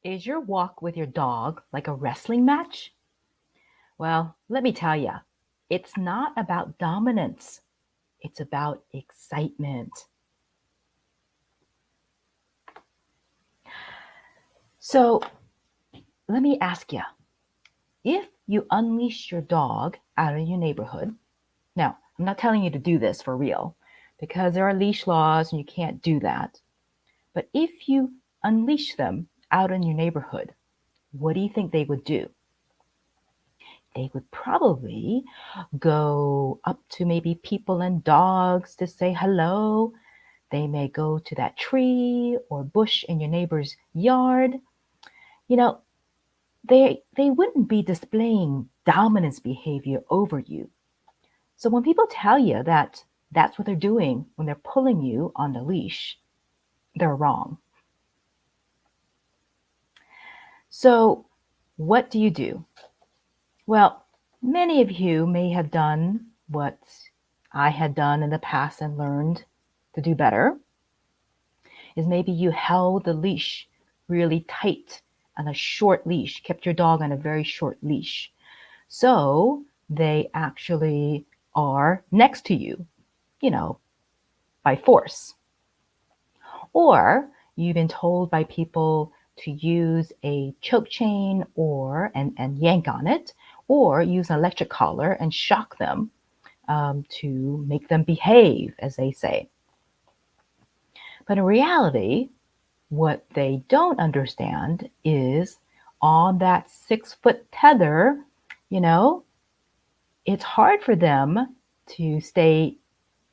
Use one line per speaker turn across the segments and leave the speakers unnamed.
Is your walk with your dog like a wrestling match? Well, let me tell you, it's not about dominance. It's about excitement. So let me ask you, if you unleash your dog out of your neighborhood, now I'm not telling you to do this for real because there are leash laws and you can't do that. But if you unleash them out in your neighborhood, what do you think they would do? They would probably go up to maybe people and dogs to say hello. They may go to that tree or bush in your neighbor's yard. You know, they wouldn't be displaying dominance behavior over you. So when people tell you that that's what they're doing when they're pulling you on the leash, they're wrong. So what do you do? Well, many of you may have done what I had done in the past and learned to do better, is maybe you held the leash really tight on a short leash, kept your dog on a very short leash. So they actually are next to you, you know, by force. Or you've been told by people to use a choke chain or and yank on it, or use an electric collar and shock them to make them behave, as they say. But in reality, what they don't understand is on that 6 foot tether, you know, it's hard for them to stay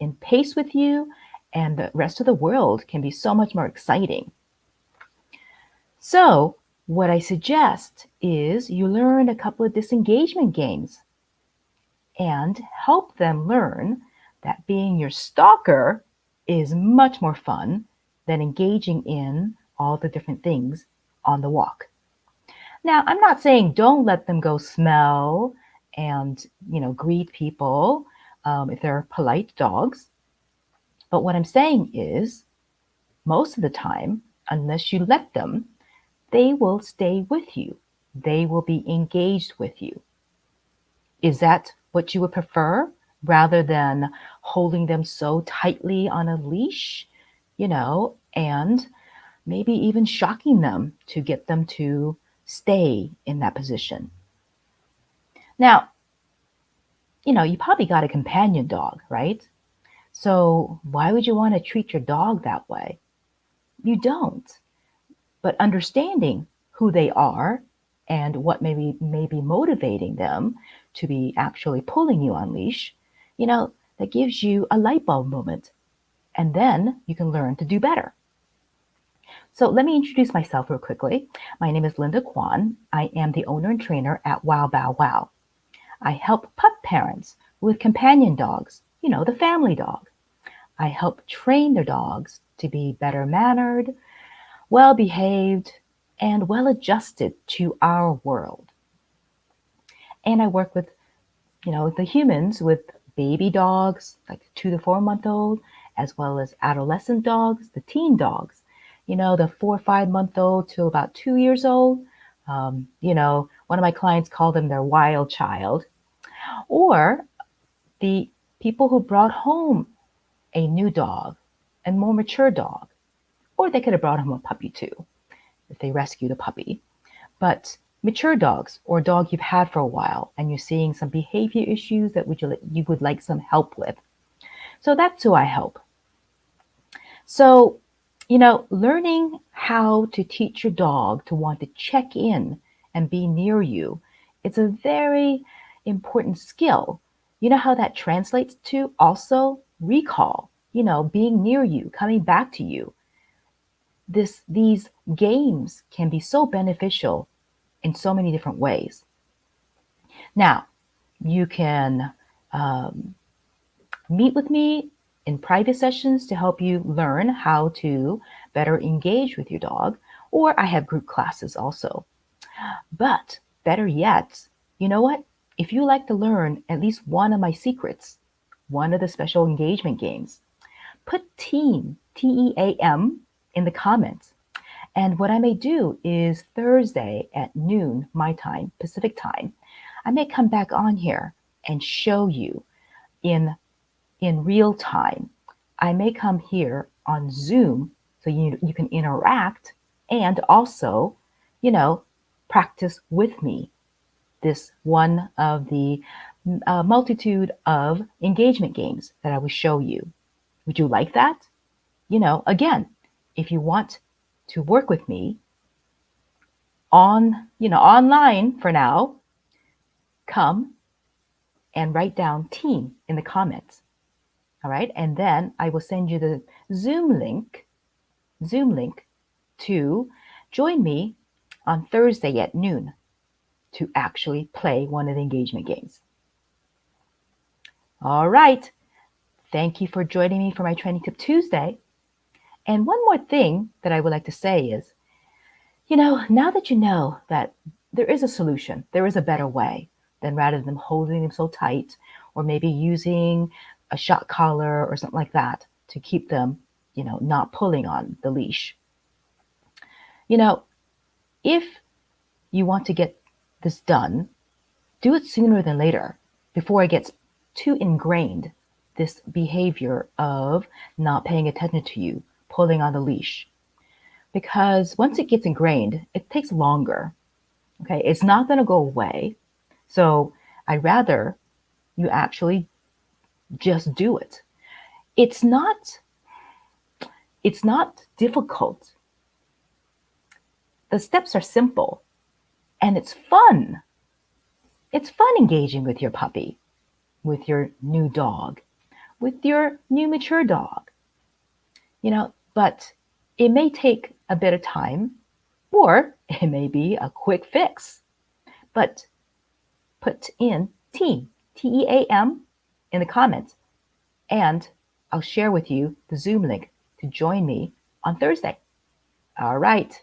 in pace with you, and the rest of the world can be so much more exciting. So, what I suggest is you learn a couple of disengagement games and help them learn that being your stalker is much more fun than engaging in all the different things on the walk. Now, I'm not saying don't let them go smell and, greet people if they're polite dogs. But what I'm saying is most of the time, unless you let them, they will stay with you. They will be engaged with you. Is that what you would prefer rather than holding them so tightly on a leash, and maybe even shocking them to get them to stay in that position? Now, you probably got a companion dog, right? So why would you want to treat your dog that way? You don't. But understanding who they are and what may be motivating them to be actually pulling you on leash, that gives you a light bulb moment. And then you can learn to do better. So let me introduce myself real quickly. My name is Linda Kwan. I am the owner and trainer at Wow Bow Wow. I help pup parents with companion dogs, the family dog. I help train their dogs to be better mannered, well behaved, and well adjusted to our world. And I work with, the humans with baby dogs, like 2 to 4 month old, as well as adolescent dogs, the teen dogs, the 4 or 5 month old to about 2 years old. One of my clients called them their wild child, or the people who brought home a new dog, a more mature dog, or they could have brought home a puppy too, if they rescued a puppy. But mature dogs or a dog you've had for a while and you're seeing some behavior issues that you would like some help with. So that's who I help. So, learning how to teach your dog to want to check in and be near you, it's a very important skill. You know how that translates to also recall, being near you, coming back to you. These games can be so beneficial in so many different ways. Now, you can meet with me in private sessions to help you learn how to better engage with your dog, or I have group classes also. But better yet, you know what? If you like to learn at least one of my secrets, one of the special engagement games, put team, TEAM, in the comments. And what I may do is Thursday at noon, my time, Pacific time, I may come back on here and show you in real time. I may come here on Zoom so you can interact and also, practice with me this one of the multitude of engagement games that I will show you. Would you like that? Again, if you want to work with me online for now, come and write down team in the comments. All right. And then I will send you the Zoom link to join me on Thursday at noon to actually play one of the engagement games. All right. Thank you for joining me for my Training Tip Tuesday. And one more thing that I would like to say is, now that you know that there is a solution, there is a better way than rather than holding them so tight or maybe using a shock collar or something like that to keep them, not pulling on the leash. If you want to get this done, do it sooner than later before it gets too ingrained, this behavior of not paying attention to you, pulling on the leash. Because once it gets ingrained, it takes longer. Okay, it's not going to go away. So I'd rather you actually just do it. It's not difficult. The steps are simple and it's fun. It's fun engaging with your puppy, with your new dog, with your new mature dog. But it may take a bit of time or it may be a quick fix. But put in team, T-E-A-M, in the comments, and I'll share with you the Zoom link to join me on Thursday. All right.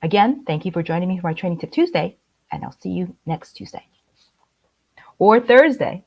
Again, thank you for joining me for my Training Tip Tuesday, and I'll see you next Tuesday or Thursday.